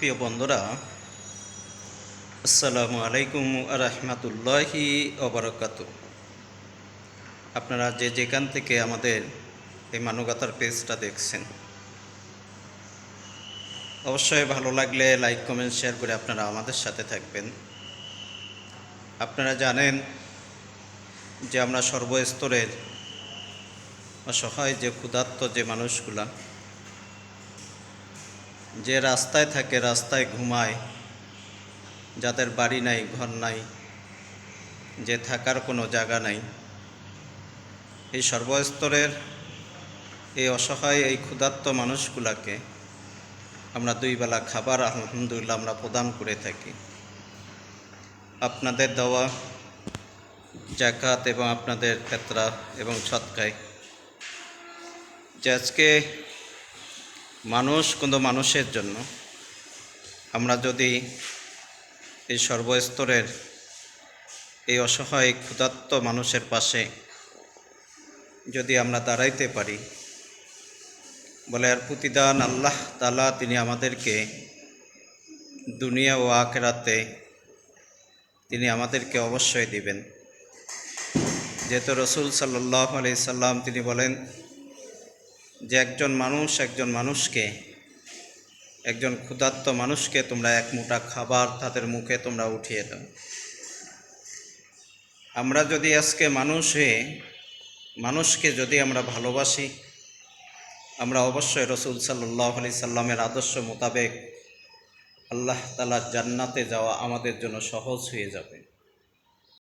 প্রিয় বন্ধুরা, আসসালামু আলাইকুম রহমতুল্লাহি ওবরাকাতু। আপনারা যে যেখান থেকে আমাদের এই মানবতার পেজটা দেখছেন, অবশ্যই ভালো লাগলে লাইক কমেন্ট শেয়ার করে আপনারা আমাদের সাথে থাকবেন। আপনারা জানেন যে আমরা সর্বস্তরের অসহায় যে ক্ষুধার্ত যে মানুষগুলা যে রাস্তায় থাকে, রাস্তায় ঘুমায়, যাদের বাড়ি নাই, ঘর নাই, যে থাকার কোনো জায়গা নাই, এই সর্বস্তরের এই অসহায় এই ক্ষুধার্ত মানুষগুলাকে আমরা দুই বেলা খাবার আলহামদুলিল্লাহ আমরা প্রদান করে থাকি। আপনাদের দেওয়া জাকাত এবং আপনাদের ফিতরা এবং সদকায় যে আজকে মানুষ কোনো মানুষের জন্য আমরা যদি এই সর্বস্তরের এই অসহায় ক্ষুধার্ত মানুষের পাশে যদি আমরা দাঁড়াইতে পারি, বলে আর প্রতিদান আল্লাহ তাআলা তিনি আমাদেরকে দুনিয়া ও আখিরাতে তিনি আমাদেরকে অবশ্যই দিবেন। যেহেতু রাসূল সাল্লাল্লাহু আলাইহি সাল্লাম তিনি বলেন যে একজন মানুষকে একজন ক্ষুধার্ত মানুষকে তোমরা এক মুঠা খাবার তাদের মুখে তোমরা উঠিয়ে দাও। আমরা যদি আজকে মানুষ হয়ে মানুষকে যদি আমরা ভালোবাসি, আমরা অবশ্যই রাসূল সাল্লাল্লাহু আলাইহি সাল্লামের আদর্শ মোতাবেক আল্লাহ তাআলার জান্নাতে যাওয়া আমাদের জন্য সহজ হয়ে যাবে।